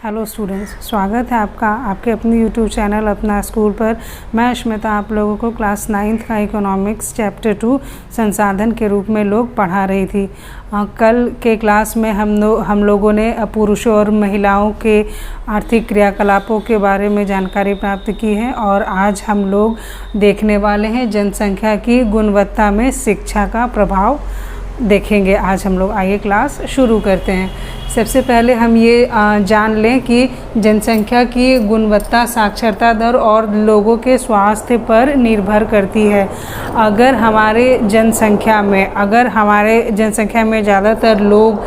Hello students, स्वागत है आपका आपके अपने यूट्यूब चैनल अपना स्कूल पर। मैं अश्मिता आप लोगों को क्लास 9th का इकोनॉमिक्स चैप्टर 2 संसाधन के रूप में लोग पढ़ा रही थी। कल के क्लास में हम लोगों ने पुरुषों और महिलाओं के आर्थिक क्रियाकलापों के बारे में जानकारी प्राप्त की है और आज हम लोग देखने वाले हैं जनसंख्या की गुणवत्ता में शिक्षा का प्रभाव देखेंगे। आज हम लोग आइए क्लास शुरू करते हैं। सबसे पहले हम ये जान लें कि जनसंख्या की गुणवत्ता साक्षरता दर और लोगों के स्वास्थ्य पर निर्भर करती है। अगर हमारे जनसंख्या में ज़्यादातर लोग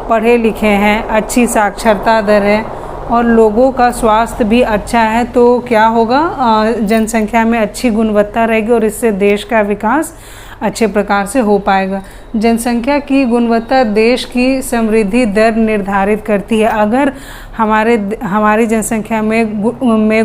पढ़े लिखे हैं, अच्छी साक्षरता दर है और लोगों का स्वास्थ्य भी अच्छा है तो क्या होगा, जनसंख्या में अच्छी गुणवत्ता रहेगी और इससे देश का विकास अच्छे प्रकार से हो पाएगा। जनसंख्या की गुणवत्ता देश की समृद्धि दर निर्धारित करती है। अगर हमारी जनसंख्या में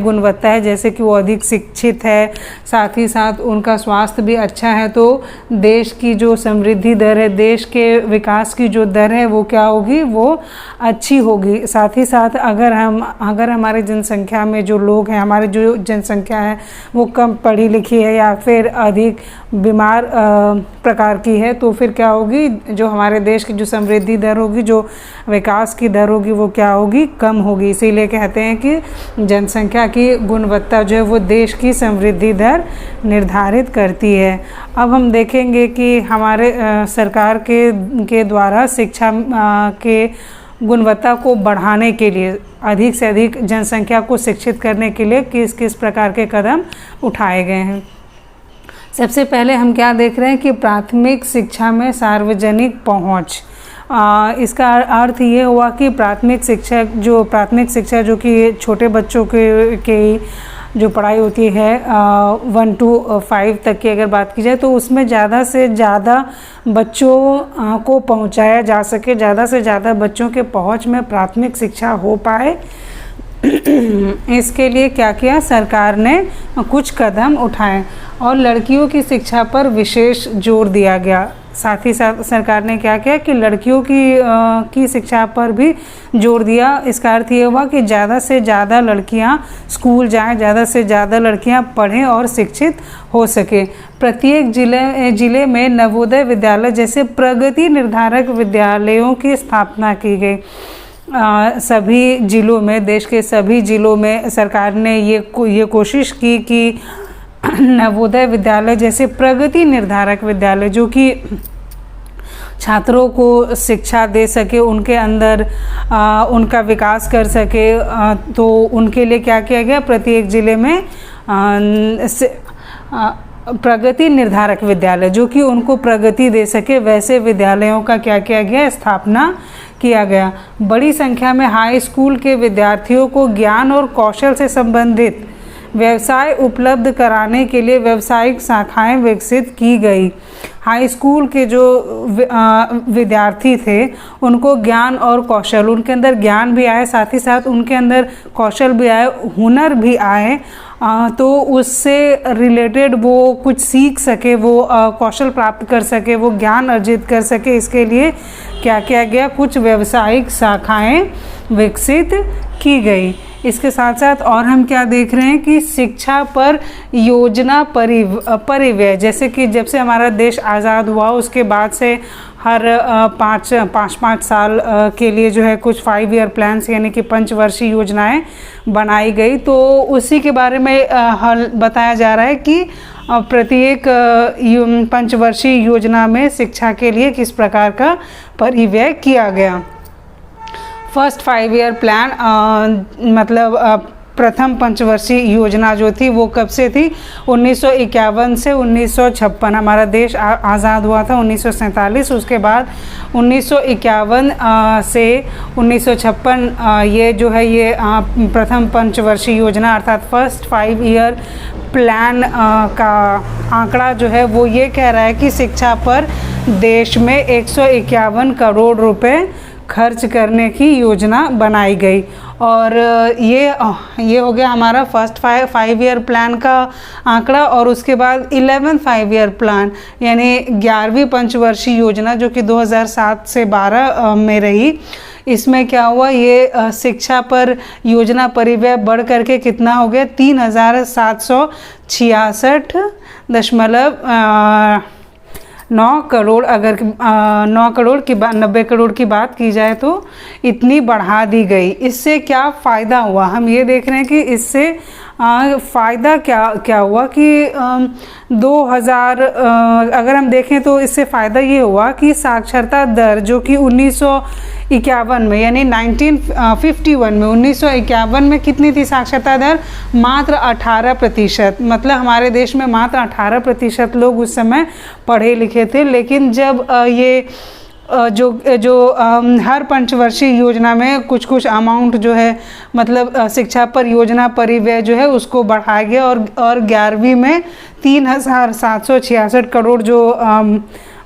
गुणवत्ता है, जैसे कि वो अधिक शिक्षित है, साथ ही साथ उनका स्वास्थ्य भी अच्छा है, तो देश की जो समृद्धि दर है, देश के विकास की जो दर है वो क्या होगी, वो अच्छी होगी। साथ ही साथ अगर हमारे जनसंख्या में जो लोग हैं, हमारी जो जनसंख्या है वो कम पढ़ी लिखी है या फिर अधिक बीमार प्रकार की है, तो फिर क्या होगी, जो हमारे देश की जो समृद्धि दर होगी, जो विकास की दर होगी, वो क्या होगी, कम होगी। इसीलिए कहते हैं कि जनसंख्या की गुणवत्ता जो है वो देश की समृद्धि दर निर्धारित करती है। अब हम देखेंगे कि हमारे सरकार के द्वारा शिक्षा के गुणवत्ता को बढ़ाने के लिए, अधिक से अधिक जनसंख्या को शिक्षित करने के लिए किस किस प्रकार के कदम उठाए गए हैं। सबसे पहले हम क्या देख रहे हैं कि प्राथमिक शिक्षा में सार्वजनिक पहुंच। इसका अर्थ ये हुआ कि प्राथमिक शिक्षा जो कि छोटे बच्चों के जो पढ़ाई होती है 1 to 5 तक की अगर बात की जाए, तो उसमें ज़्यादा से ज़्यादा बच्चों को पहुंचाया जा सके, ज़्यादा से ज़्यादा बच्चों के पहुंच में प्राथमिक शिक्षा हो पाए। इसके लिए क्या किया, सरकार ने कुछ कदम उठाए और लड़कियों की शिक्षा पर विशेष जोर दिया गया। साथ ही साथ सरकार ने क्या किया कि लड़कियों की शिक्षा पर भी जोर दिया। इसका अर्थ ये हुआ कि ज़्यादा से ज़्यादा लड़कियां स्कूल जाएं, ज़्यादा से ज़्यादा लड़कियां पढ़ें और शिक्षित हो सके। प्रत्येक जिले में नवोदय विद्यालय जैसे प्रगति निर्धारक विद्यालयों की स्थापना की गई। सभी जिलों में, देश के सभी जिलों में सरकार ने ये कोशिश की कि नवोदय विद्यालय जैसे प्रगति निर्धारक विद्यालय जो कि छात्रों को शिक्षा दे सके, उनके अंदर उनका विकास कर सके, तो उनके लिए क्या किया गया, प्रत्येक जिले में प्रगति निर्धारक विद्यालय जो कि उनको प्रगति दे सके, वैसे विद्यालयों का क्या किया गया, स्थापना किया गया। बड़ी संख्या में हाई स्कूल के विद्यार्थियों को ज्ञान और कौशल से संबंधित व्यवसाय उपलब्ध कराने के लिए व्यावसायिक शाखाएं विकसित की गई। हाई स्कूल के जो विद्यार्थी थे उनको ज्ञान और कौशल, उनके अंदर ज्ञान भी आए, साथ ही साथ उनके अंदर कौशल भी आए, हुनर भी आए, तो उससे रिलेटेड वो कुछ सीख सके, वो कौशल प्राप्त कर सके, वो ज्ञान अर्जित कर सके। इसके लिए क्या किया गया, कुछ व्यावसायिक शाखाएं विकसित की गई। इसके साथ साथ और हम क्या देख रहे हैं कि शिक्षा पर योजना परिव्यय, जैसे कि जब से हमारा देश आज़ाद हुआ उसके बाद से हर पाँच साल के लिए जो है कुछ 5 ईयर प्लान्स यानी कि पंचवर्षीय योजनाएं बनाई गई। तो उसी के बारे में बताया जा रहा है कि प्रत्येक पंचवर्षीय योजना में शिक्षा के लिए किस प्रकार का परिव्यय किया गया। फर्स्ट 5 ईयर प्लान मतलब प्रथम पंचवर्षीय योजना जो थी वो कब से थी, 1951 से 1956। हमारा देश आज़ाद हुआ था 1947, उसके बाद 1951 से 1956 ये जो है ये प्रथम पंचवर्षीय योजना अर्थात फर्स्ट 5 ईयर प्लान का आंकड़ा जो है वो ये कह रहा है कि शिक्षा पर देश में 151 करोड़ रुपए खर्च करने की योजना बनाई गई। और ये हो गया हमारा फर्स्ट 5 ईयर प्लान का आंकड़ा। और उसके बाद 11th 5 ईयर प्लान यानी 11वीं पंचवर्षीय योजना जो कि 2007 से 12 में रही, इसमें क्या हुआ, ये शिक्षा पर योजना परिव्यय बढ़ करके कितना हो गया, 3,766.9 करोड़। अगर 9 करोड़ की 90 करोड़ की बात की जाए तो इतनी बढ़ा दी गई। इससे क्या फ़ायदा हुआ, हम ये देख रहे हैं कि इससे फ़ायदा क्या हुआ कि 2000 अगर हम देखें तो इससे फ़ायदा ये हुआ कि साक्षरता दर जो कि 1951 में यानी 1951 में कितनी थी साक्षरता दर, मात्र 18%। मतलब हमारे देश में मात्र 18% लोग उस समय पढ़े लिखे थे। लेकिन जब ये जो हर पंचवर्षीय योजना में कुछ अमाउंट जो है, मतलब शिक्षा पर योजना परिव्यय जो है उसको बढ़ाया गया और 11वीं में 3,766 करोड़ जो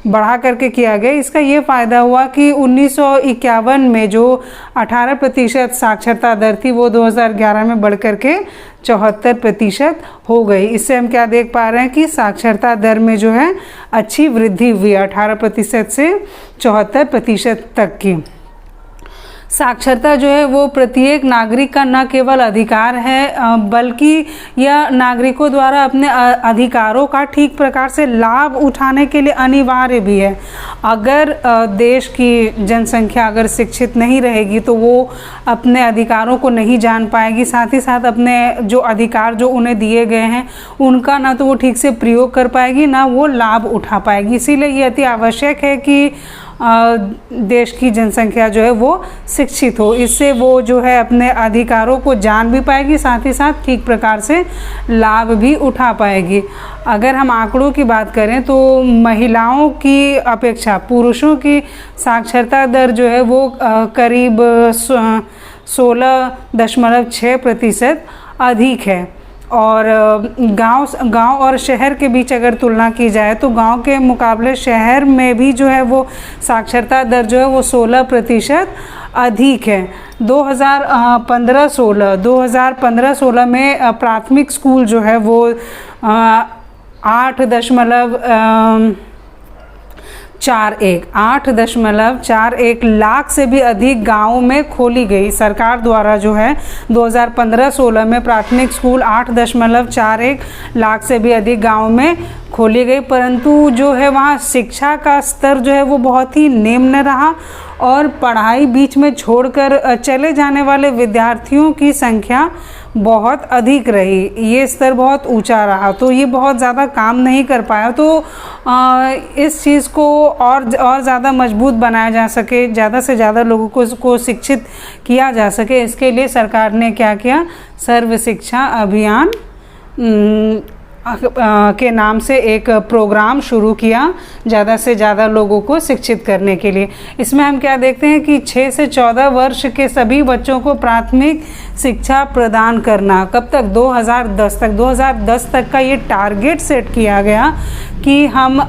बढ़ा करके किया गया। इसका ये फ़ायदा हुआ कि 1951 में जो 18% साक्षरता दर थी वो 2011 में बढ़ करके 74% हो गई। इससे हम क्या देख पा रहे हैं कि साक्षरता दर में जो है अच्छी वृद्धि हुई, 18% से 74% तक की। साक्षरता जो है वो प्रत्येक नागरिक का न केवल अधिकार है बल्कि यह नागरिकों द्वारा अपने अधिकारों का ठीक प्रकार से लाभ उठाने के लिए अनिवार्य भी है। अगर देश की जनसंख्या अगर शिक्षित नहीं रहेगी तो वो अपने अधिकारों को नहीं जान पाएगी, साथ ही साथ अपने जो अधिकार जो उन्हें दिए गए हैं उनका ना तो वो ठीक से प्रयोग कर पाएगी, ना वो लाभ उठा पाएगी। इसीलिए ये अति आवश्यक है कि देश की जनसंख्या जो है वो शिक्षित हो। इससे वो जो है अपने अधिकारों को जान भी पाएगी, साथ ही साथ ठीक प्रकार से लाभ भी उठा पाएगी। अगर हम आंकड़ों की बात करें तो महिलाओं की अपेक्षा पुरुषों की साक्षरता दर जो है वो करीब 16.6% अधिक है। और गांव और शहर के बीच अगर तुलना की जाए तो गांव के मुकाबले शहर में भी जो है वो साक्षरता दर जो है वो 16% अधिक है। 2015-16 में प्राथमिक स्कूल जो है वो 8.41 लाख से भी अधिक गाँवों में खोली गई। सरकार द्वारा जो है 2015-16 में प्राथमिक स्कूल 8.41 लाख से भी अधिक गाँवों में खोली गई, परंतु जो है वहाँ शिक्षा का स्तर जो है वो बहुत ही निम्न रहा और पढ़ाई बीच में छोड़कर चले जाने वाले विद्यार्थियों की संख्या बहुत अधिक रही। ये स्तर बहुत ऊंचा रहा, तो ये बहुत ज़्यादा काम नहीं कर पाया। तो इस चीज़ को और ज़्यादा मजबूत बनाया जा सके, ज़्यादा से ज़्यादा लोगों को शिक्षित किया जा सके, इसके लिए सरकार ने क्या किया, सर्व शिक्षा अभियान के नाम से एक प्रोग्राम शुरू किया ज़्यादा से ज़्यादा लोगों को शिक्षित करने के लिए। इसमें हम क्या देखते हैं कि 6 से 14 वर्ष के सभी बच्चों को प्राथमिक शिक्षा प्रदान करना। कब तक? 2010 तक। 2010 तक का ये टारगेट सेट किया गया कि हम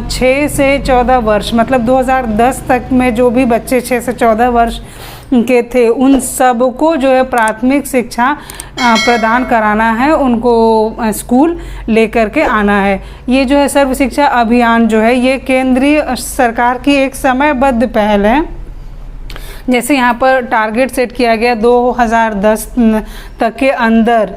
6 से 14 वर्ष मतलब 2010 तक में जो भी बच्चे 6 से 14 वर्ष के थे उन सबको जो है प्राथमिक शिक्षा प्रदान कराना है, उनको स्कूल लेकर के आना है। ये जो है सर्व शिक्षा अभियान जो है ये केंद्रीय सरकार की एक समयबद्ध पहल है। जैसे यहाँ पर टारगेट सेट किया गया 2010 तक के अंदर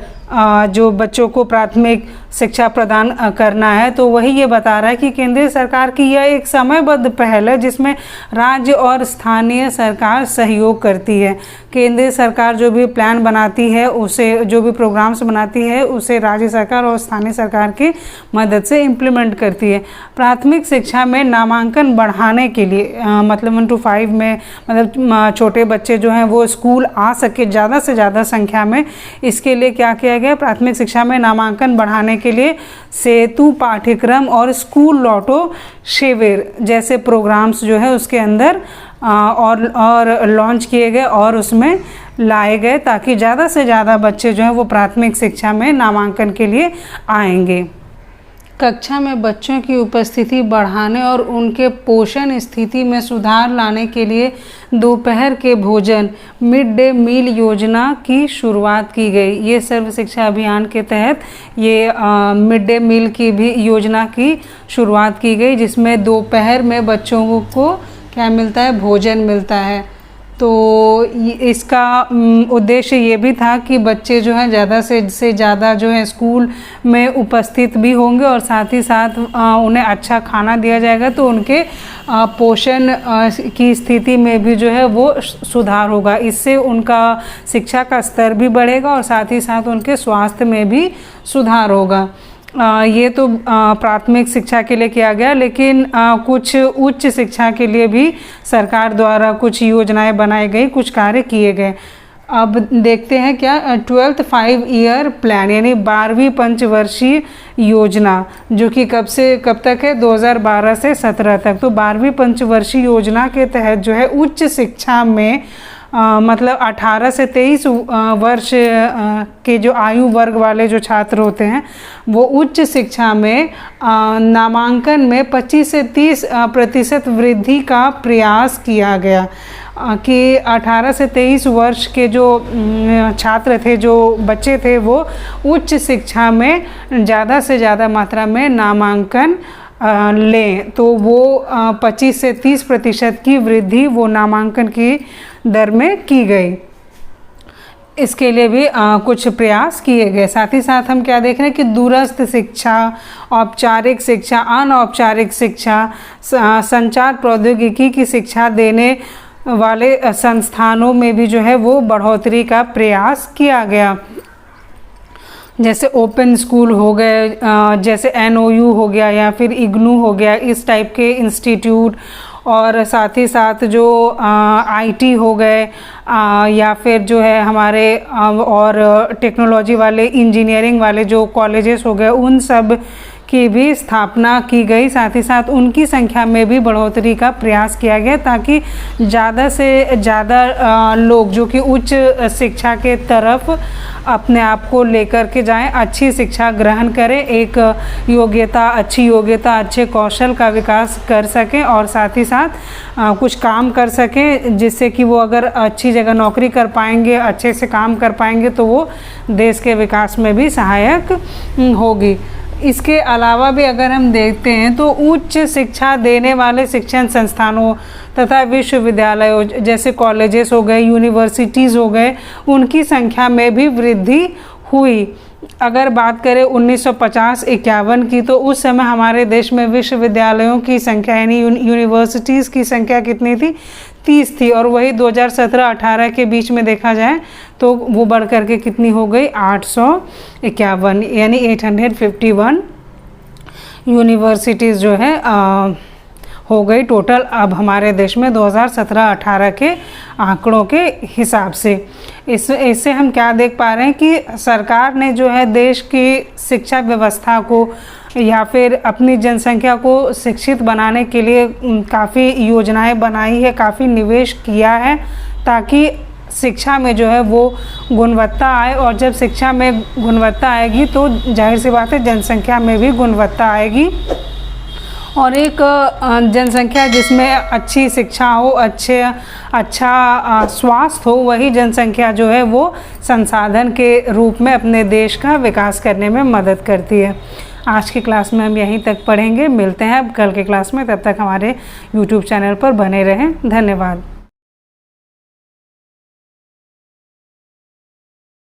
जो बच्चों को प्राथमिक शिक्षा प्रदान करना है, तो वही ये बता रहा है कि केंद्रीय सरकार की यह एक समयबद्ध पहल है जिसमें राज्य और स्थानीय सरकार सहयोग करती है। केंद्रीय सरकार जो भी प्लान बनाती है उसे, जो भी प्रोग्राम्स बनाती है उसे राज्य सरकार और स्थानीय सरकार की मदद से इम्प्लीमेंट करती है। प्राथमिक शिक्षा में नामांकन बढ़ाने के लिए मतलब 1 to 5 में मतलब छोटे बच्चे जो हैं वो स्कूल आ सके ज़्यादा से ज़्यादा संख्या में, इसके लिए क्या किया गया, प्राथमिक शिक्षा में नामांकन बढ़ाने के लिए सेतु पाठ्यक्रम और स्कूल लौटो शिविर जैसे प्रोग्राम्स जो है उसके अंदर और लॉन्च किए गए और उसमें लाए गए ताकि ज़्यादा से ज़्यादा बच्चे जो हैं वो प्राथमिक शिक्षा में नामांकन के लिए आएंगे। कक्षा में बच्चों की उपस्थिति बढ़ाने और उनके पोषण स्थिति में सुधार लाने के लिए दोपहर के भोजन मिड डे मील योजना की शुरुआत की गई। ये सर्व शिक्षा अभियान के तहत ये मिड डे मील की भी योजना की शुरुआत की गई जिसमें दोपहर में बच्चों को क्या मिलता है, भोजन मिलता है। तो इसका उद्देश्य ये भी था कि बच्चे जो हैं ज़्यादा से ज़्यादा जो है स्कूल में उपस्थित भी होंगे और साथ ही साथ उन्हें अच्छा खाना दिया जाएगा, तो उनके पोषण की स्थिति में भी जो है वो सुधार होगा। इससे उनका शिक्षा का स्तर भी बढ़ेगा और साथ ही साथ उनके स्वास्थ्य में भी सुधार होगा। ये तो प्राथमिक शिक्षा के लिए किया गया, लेकिन कुछ उच्च शिक्षा के लिए भी सरकार द्वारा कुछ योजनाएं बनाई गई, कुछ कार्य किए गए। अब देखते हैं क्या 12th 5 ईयर प्लान यानी 12वीं पंचवर्षीय योजना, जो कि कब से कब तक है, 2012 से 17 तक। तो 12वीं पंचवर्षीय योजना के तहत जो है उच्च शिक्षा में मतलब 18 से 23 वर्ष के जो आयु वर्ग वाले जो छात्र होते हैं वो उच्च शिक्षा में नामांकन में 25 से 30% वृद्धि का प्रयास किया गया कि 18 से 23 वर्ष के जो छात्र थे, जो बच्चे थे, वो उच्च शिक्षा में ज़्यादा से ज़्यादा मात्रा में नामांकन लें। तो वो 25 से 30% की वृद्धि वो नामांकन की दर में की गई। इसके लिए भी कुछ प्रयास किए गए। साथ ही साथ हम क्या देख रहे हैं कि दूरस्थ शिक्षा, औपचारिक शिक्षा, अनौपचारिक शिक्षा, संचार प्रौद्योगिकी की शिक्षा देने वाले संस्थानों में भी जो है वो बढ़ोतरी का प्रयास किया गया। जैसे ओपन स्कूल हो गए, जैसे NOU हो गया या फिर IGNOU हो गया, इस टाइप के इंस्टीट्यूट, और साथ ही साथ जो IT हो गए या फिर जो है हमारे और टेक्नोलॉजी वाले, इंजीनियरिंग वाले जो कॉलेजेस हो गए, उन सब की भी स्थापना की गई। साथ ही साथ उनकी संख्या में भी बढ़ोतरी का प्रयास किया गया ताकि ज़्यादा से ज़्यादा लोग जो कि उच्च शिक्षा के तरफ अपने आप को लेकर के जाएं, अच्छी शिक्षा ग्रहण करें, एक अच्छी योग्यता, अच्छे कौशल का विकास कर सकें और साथ ही साथ कुछ काम कर सकें, जिससे कि वो अगर अच्छी जगह नौकरी कर पाएंगे, अच्छे से काम कर पाएंगे, तो वो देश के विकास में भी सहायक होगी। इसके अलावा भी अगर हम देखते हैं तो उच्च शिक्षा देने वाले शिक्षण संस्थानों तथा विश्वविद्यालयों जैसे कॉलेजेस हो गए, यूनिवर्सिटीज़ हो गए, उनकी संख्या में भी वृद्धि हुई। अगर बात करें 1950-51 की, तो उस समय हमारे देश में विश्वविद्यालयों की संख्या यानी यूनिवर्सिटीज़ की संख्या कितनी थी, 30 थी, और वही 2017-18 के बीच में देखा जाए तो वो बढ़ करके कितनी हो गई, 851 यानी 851 यूनिवर्सिटीज़ जो है हो गई टोटल अब हमारे देश में 2017-18 के आंकड़ों के हिसाब से। इससे हम क्या देख पा रहे हैं कि सरकार ने जो है देश की शिक्षा व्यवस्था को या फिर अपनी जनसंख्या को शिक्षित बनाने के लिए काफ़ी योजनाएं बनाई है, काफ़ी निवेश किया है ताकि शिक्षा में जो है वो गुणवत्ता आए, और जब शिक्षा में गुणवत्ता आएगी तो जाहिर सी बात है जनसंख्या में भी गुणवत्ता आएगी, और एक जनसंख्या जिसमें अच्छी शिक्षा हो, अच्छा स्वास्थ्य हो, वही जनसंख्या जो है वो संसाधन के रूप में अपने देश का विकास करने में मदद करती है। आज की क्लास में हम यहीं तक पढ़ेंगे, मिलते हैं अब कल के क्लास में, तब तक हमारे YouTube चैनल पर बने रहें। धन्यवाद।